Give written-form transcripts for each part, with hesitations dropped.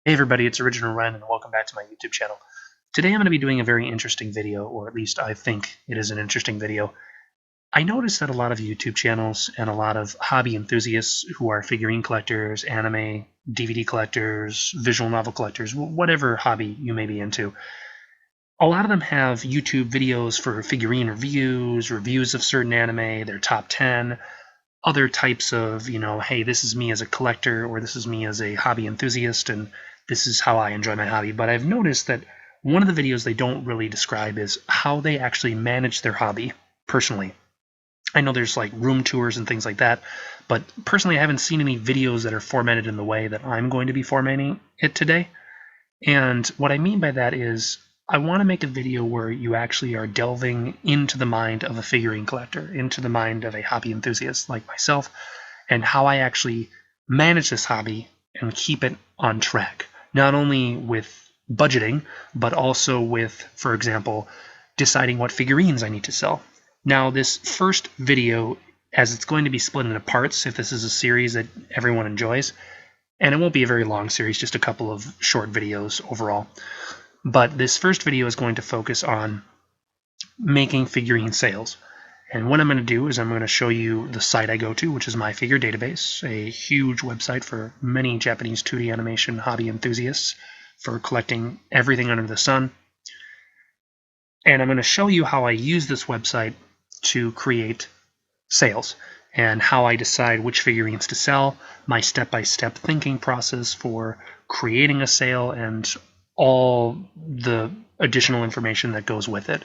Hey everybody, it's Original Ren and welcome back to my YouTube channel. Today I'm going to be doing a very interesting video, or at least I think it is an interesting video. I noticed that a lot of YouTube channels and a lot of hobby enthusiasts who are figurine collectors, anime, DVD collectors, visual novel collectors, whatever hobby you may be into, a lot of them have YouTube videos for figurine reviews, reviews of certain anime, their top 10, other types of, hey, this is me as a collector, or this is me as a hobby enthusiast, and this is how I enjoy my hobby. But I've noticed that one of the videos they don't really describe is how they actually manage their hobby personally. I know there's like room tours and things like that, but personally I haven't seen any videos that are formatted in the way that I'm going to be formatting it today. And what I mean by that is I want to make a video where you actually are delving into the mind of a figurine collector, into the mind of a hobby enthusiast like myself, and how I actually manage this hobby and keep it on track. Not only with budgeting, but also with, for example, deciding what figurines I need to sell. Now, this first video, as it's going to be split into parts, if this is a series that everyone enjoys, and it won't be a very long series, just a couple of short videos overall. But this first video is going to focus on making figurine sales. And what I'm going to do is I'm going to show you the site I go to, which is My Figure Database, a huge website for many Japanese 2D animation hobby enthusiasts for collecting everything under the sun. And I'm going to show you how I use this website to create sales and how I decide which figurines to sell, my step-by-step thinking process for creating a sale, and all the additional information that goes with it.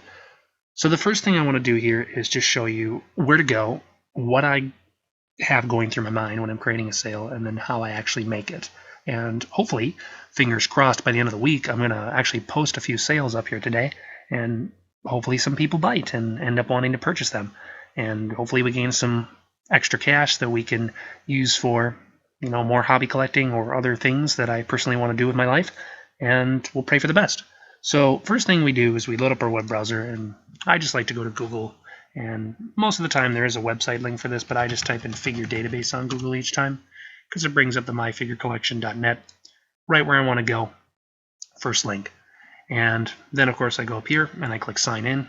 So the first thing I want to do here is just show you where to go, what I have going through my mind when I'm creating a sale, and then how I actually make it. And hopefully, fingers crossed, by the end of the week, I'm going to actually post a few sales up here today, and hopefully some people bite and end up wanting to purchase them. And hopefully we gain some extra cash that we can use for, more hobby collecting or other things that I personally want to do with my life, and we'll pray for the best. So first thing we do is we load up our web browser, and I just like to go to Google, and most of the time there is a website link for this, but I just type in figure database on Google each time because it brings up the myfigurecollection.net right where I want to go, first link. And then of course I go up here and I click sign in,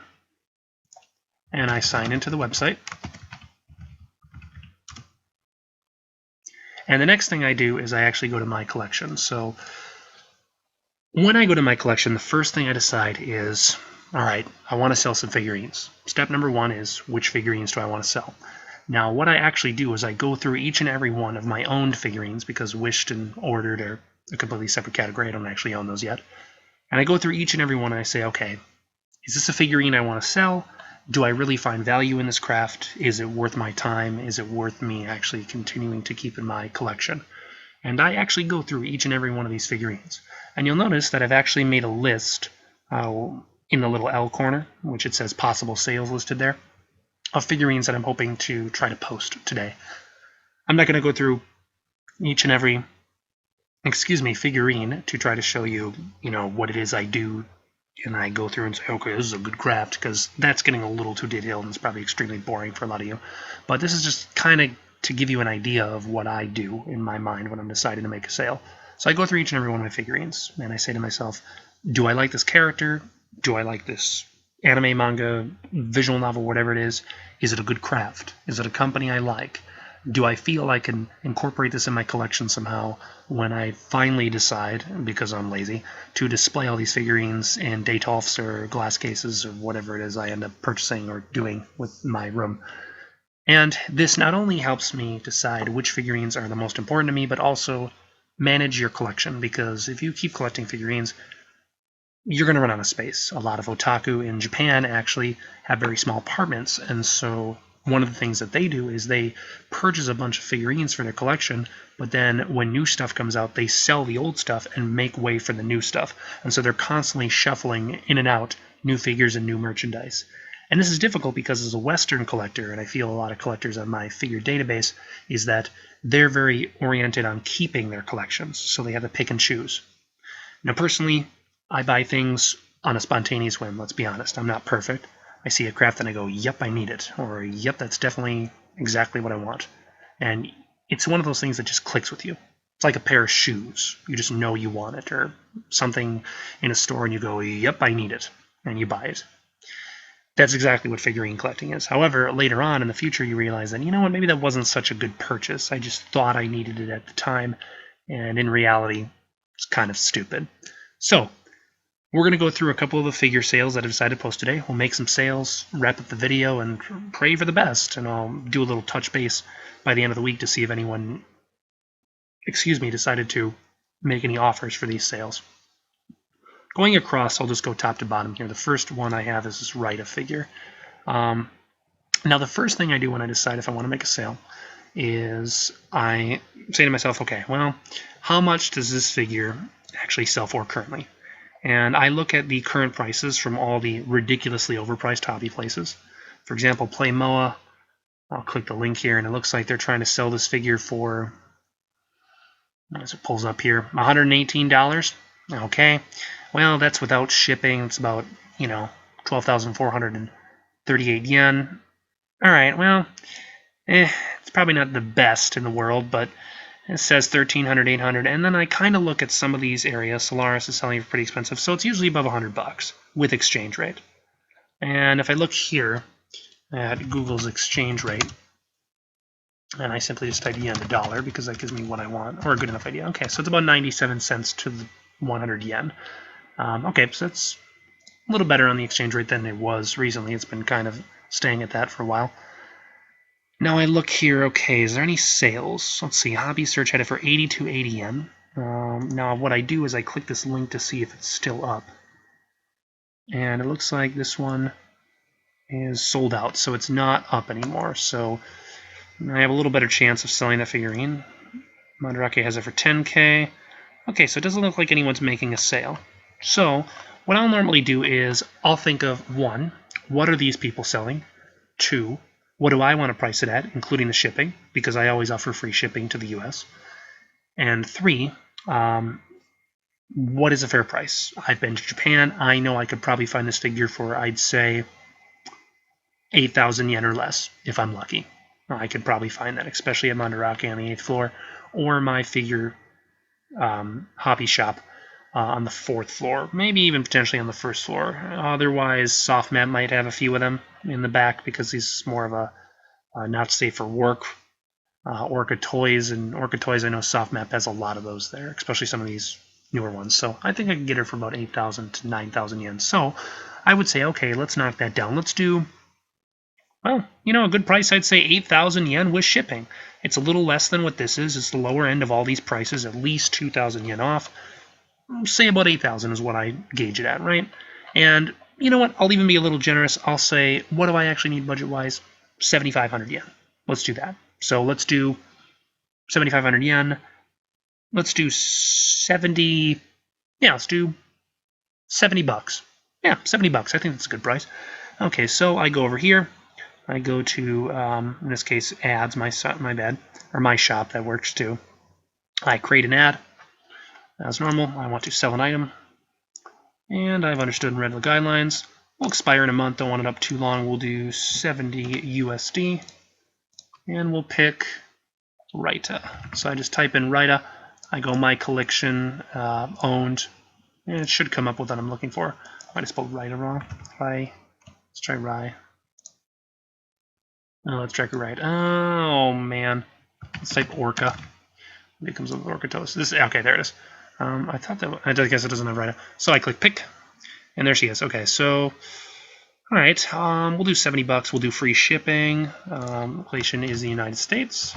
and I sign into the website. And the next thing I do is I actually go to my collection. So when I go to my collection, the first thing I decide is, all right, I want to sell some figurines. Step number one is, which figurines do I want to sell? Now, what I actually do is I go through each and every one of my owned figurines, because wished and ordered are a completely separate category. I don't actually own those yet. And I go through each and every one and I say, okay, is this a figurine I want to sell? Do I really find value in this craft? Is it worth my time? Is it worth me actually continuing to keep in my collection? And I actually go through each and every one of these figurines. And you'll notice that I've actually made a list in the little L corner, which it says possible sales listed there, of figurines that I'm hoping to try to post today. I'm not going to go through each and every, figurine to try to show you, what it is I do, and I go through and say, okay, this is a good craft, because that's getting a little too detailed and it's probably extremely boring for a lot of you. But this is just kind of to give you an idea of what I do in my mind when I'm deciding to make a sale. So I go through each and every one of my figurines, and I say to myself, do I like this character? Do I like this anime, manga, visual novel, whatever it is? Is it a good craft? Is it a company I like? Do I feel I can incorporate this in my collection somehow when I finally decide, because I'm lazy, to display all these figurines in Detolfs or glass cases or whatever it is I end up purchasing or doing with my room? And this not only helps me decide which figurines are the most important to me, but also manage your collection, because if you keep collecting figurines, you're going to run out of space. A lot of otaku in Japan actually have very small apartments, and so one of the things that they do is they purchase a bunch of figurines for their collection, but then when new stuff comes out, they sell the old stuff and make way for the new stuff. And so they're constantly shuffling in and out new figures and new merchandise. And this is difficult because as a Western collector, and I feel a lot of collectors on My Figure Database, is that they're very oriented on keeping their collections, so they have to pick and choose. Now, personally, I buy things on a spontaneous whim, let's be honest. I'm not perfect. I see a craft and I go, yep, I need it, or yep, that's definitely exactly what I want. And it's one of those things that just clicks with you. It's like a pair of shoes. You just know you want it, or something in a store and you go, yep, I need it, and you buy it. That's exactly what figurine collecting is. However, later on in the future, you realize that, you know what, maybe that wasn't such a good purchase. I just thought I needed it at the time, and in reality, it's kind of stupid. So, we're going to go through a couple of the figure sales that I decided to post today. We'll make some sales, wrap up the video, and pray for the best. And I'll do a little touch base by the end of the week to see if anyone, decided to make any offers for these sales. Going across, I'll just go top to bottom here. The first one I have is this Rita figure. Now, the first thing I do when I decide if I want to make a sale is I say to myself, okay, well, how much does this figure actually sell for currently? And I look at the current prices from all the ridiculously overpriced hobby places. For example, Playmoa. I'll click the link here, and it looks like they're trying to sell this figure for, as it pulls up here, $118. Okay, well, that's without shipping. It's about, 12,438 yen. All right, well, it's probably not the best in the world, but it says 1,300, 800, and then I kind of look at some of these areas. Solaris is selling for pretty expensive, so it's usually above $100 with exchange rate. And if I look here at Google's exchange rate, and I simply just type yen to dollar because that gives me what I want, or a good enough idea. Okay, so it's about 97 cents to the 100 yen. Okay, so it's a little better on the exchange rate than it was recently. It's been kind of staying at that for a while. Now I look here, okay, is there any sales? Let's see, Hobby Search had it for 80 to 80 yen. Now what I do is I click this link to see if it's still up. And it looks like this one is sold out, so it's not up anymore. So I have a little better chance of selling that figurine. Mandarake has it for 10K. Okay, so it doesn't look like anyone's making a sale. So what I'll normally do is I'll think of, 1, what are these people selling? 2, what do I want to price it at, including the shipping, because I always offer free shipping to the US. And 3, what is a fair price? I've been to Japan. I know I could probably find this figure for, I'd say, 8,000 yen or less, if I'm lucky. I could probably find that, especially at Mandarake on the 8th floor, or my figure hobby shop on the 4th floor, maybe even potentially on the 1st floor. Otherwise, Softmat might have a few of them in the back because he's more of a not safe for work. Orca Toys, and Orca Toys, I know Softmap has a lot of those there, especially some of these newer ones. So I think I can get her for about 8,000 to 9,000 yen. So I would say, okay, let's knock that down. Let's do, well, a good price, I'd say 8,000 yen with shipping. It's a little less than what this is. It's the lower end of all these prices, at least 2,000 yen off. Say about 8,000 is what I gauge it at, right? And you know what? I'll even be a little generous. I'll say, what do I actually need budget-wise? 7,500 yen. Let's do that. So let's do 7,500 yen. Let's do 70. Yeah, let's do 70 bucks. Yeah, 70 bucks. I think that's a good price. Okay, so I go over here. I go to, in this case, ads, my shop, that works too. I create an ad. As normal, I want to sell an item. And I've understood and read the guidelines. Will expire in a month. Don't want it up too long. We'll do 70 USD. And we'll pick Rita. So I just type in Rita. I go my collection, owned. And it should come up with what I'm looking for. I might have spelled Rita wrong. Let's try Rye. Oh, let's try right. Oh, man. Let's type Orca. Maybe it comes up with Orca Toast. Okay, there it is. I thought that, I guess it doesn't have Rita. So I click pick, and there she is. Okay, so, all right, we'll do 70 bucks. We'll do free shipping. Location is the United States.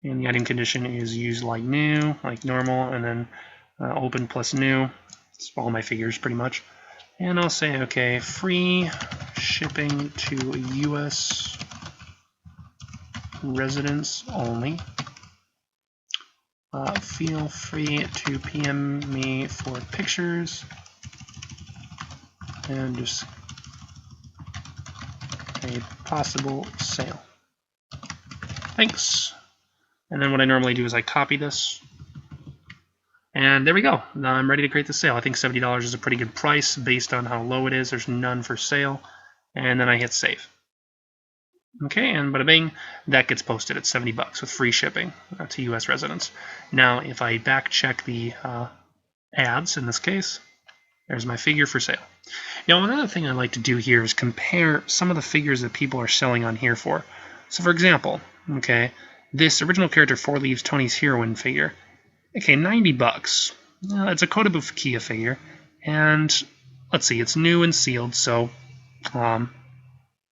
And the item condition is used like new, like normal, and then open plus new. It's all my figures pretty much. And I'll say, okay, free shipping to US residents only. Feel free to PM me for pictures and just a possible sale. Thanks. And then what I normally do is I copy this. And there we go. Now I'm ready to create the sale. I think $70 is a pretty good price based on how low it is. There's none for sale. And then I hit save. Okay, and bada bing, that gets posted at 70 bucks with free shipping to U.S. residents. Now, if I back check the ads in this case, there's my figure for sale. Now, another thing I like to do here is compare some of the figures that people are selling on here for. So, for example, okay, this original character 4 Leaves Tony's Heroine figure. Okay, 90 bucks. It's a Kotobukiya figure, and let's see, it's new and sealed, so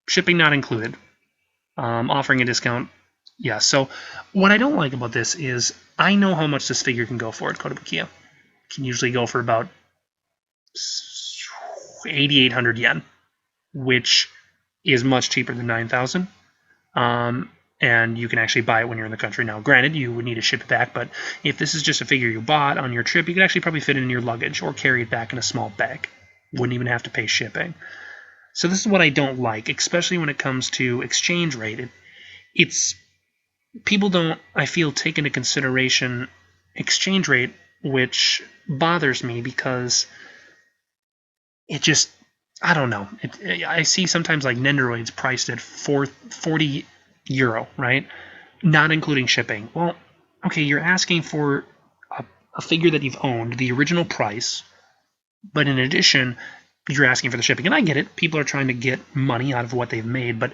shipping not included. Offering a discount, yeah. So what I don't like about this is I know how much this figure can go for at Kotobukiya. It can usually go for about 8,800 yen, which is much cheaper than 9,000. And you can actually buy it when you're in the country. Now, granted, you would need to ship it back, but if this is just a figure you bought on your trip, you could actually probably fit it in your luggage or carry it back in a small bag. Wouldn't even have to pay shipping. So this is what I don't like, especially when it comes to exchange rate. It's people don't, I feel, take into consideration exchange rate, which bothers me because it just, I don't know. I see sometimes like Nendoroids priced at 40 euro, right? Not including shipping. Well, okay, you're asking for a figure that you've owned, the original price, but in addition, you're asking for the shipping. And I get it. People are trying to get money out of what they've made, but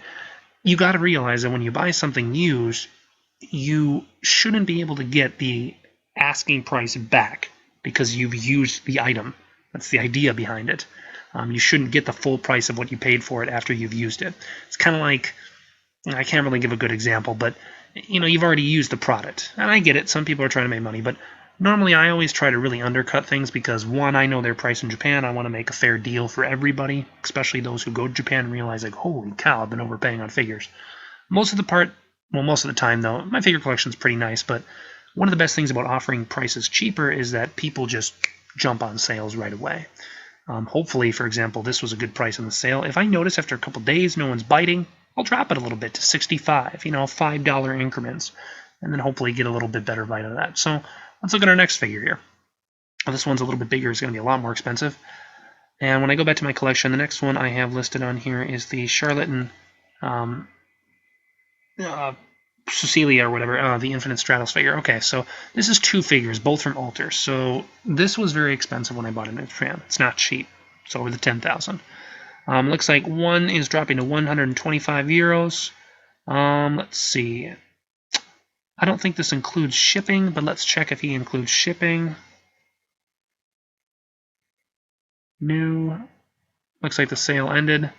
you got to realize that when you buy something used, you shouldn't be able to get the asking price back because you've used the item. That's the idea behind it. You shouldn't get the full price of what you paid for it after you've used it. It's kind of like, I can't really give a good example, but you've already used the product. And I get it, some people are trying to make money, but normally I always try to really undercut things because, one, I know their price in Japan. I want to make a fair deal for everybody, especially those who go to Japan and realize, like, holy cow, I've been overpaying on figures. Most of the time, though, my figure collection is pretty nice, but one of the best things about offering prices cheaper is that people just jump on sales right away. Hopefully, for example, this was a good price on the sale. If I notice after a couple days no one's biting, I'll drop it a little bit to 65, $5 increments, and then hopefully get a little bit better bite of that. So let's look at our next figure here. This one's a little bit bigger. It's going to be a lot more expensive. And when I go back to my collection, the next one I have listed on here is the Charlotte and Cecilia or whatever, the Infinite Stratos figure. Okay, so this is 2 figures, both from Alter. So this was very expensive when I bought it in Japan. It's not cheap. It's over the 10,000. Looks like one is dropping to 125 euros. Let's see. I don't think this includes shipping, but let's check if he includes shipping. New. Looks like the sale ended.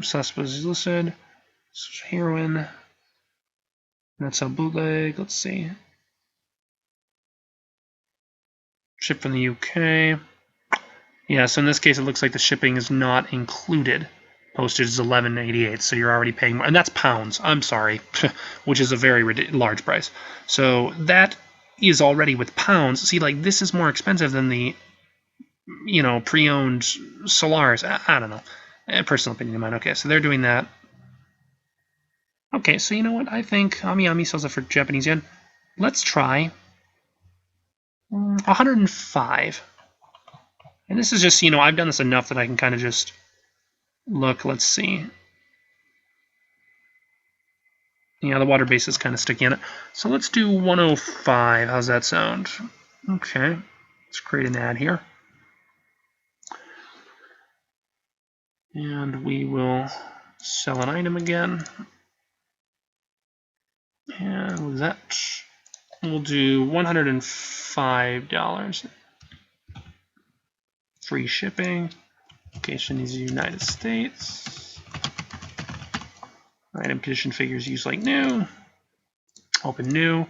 Suspect is listed. Heroine. That's a bootleg. Let's see. Shipped from the UK. Yeah, so in this case, it looks like the shipping is not included. Postage is $11.88, so you're already paying more. And that's pounds. I'm sorry, which is a very large price. So that is already with pounds. See, like, this is more expensive than the, pre-owned Solaris. I don't know. Personal opinion of mine. Okay, so they're doing that. Okay, so you know what? I think Ami sells it for Japanese yen. Let's try 105. And this is just, I've done this enough that I can kind of just look. Let's see. Yeah, the water base is kind of sticky in it. So let's do 105. How's that sound? Okay. Let's create an ad here. And we will sell an item again. And with that, we'll do $105. Free shipping. Location is the United States. Item condition figures used like new. Open new.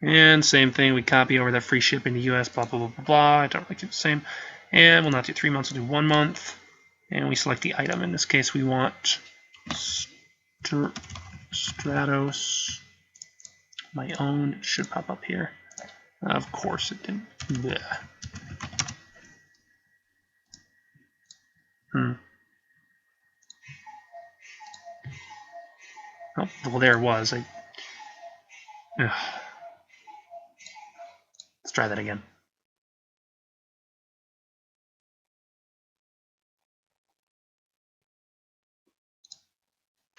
And same thing, we copy over that free shipping to US, blah, blah, blah, blah, blah. I don't like it the same. And we'll not do 3 months, we'll do 1 month. And we select the item. In this case, we want Stratos. My own should pop up here. Of course it didn't. Blech. Oh, well, there it was. Let's try that again.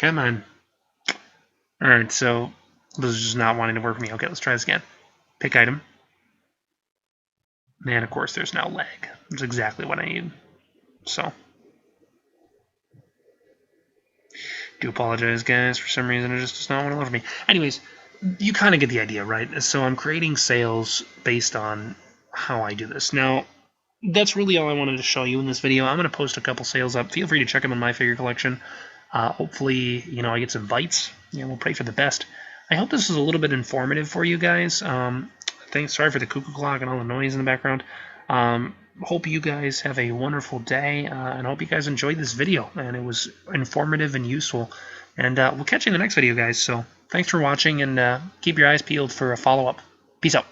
Come on. Alright, so this is just not wanting to work for me. Okay, let's try this again. Pick item. And of course there's now lag. That's exactly what I need. So do apologize, guys. For some reason, it just does not want to load for me. Anyways, you kind of get the idea, right? So I'm creating sales based on how I do this. Now, that's really all I wanted to show you in this video. I'm going to post a couple sales up. Feel free to check them on my figure collection. Hopefully, I get some bites. We'll pray for the best. I hope this is a little bit informative for you guys. Sorry for the cuckoo clock and all the noise in the background. Hope you guys have a wonderful day, and hope you guys enjoyed this video, and it was informative and useful. And we'll catch you in the next video, guys. So thanks for watching, and keep your eyes peeled for a follow-up. Peace out.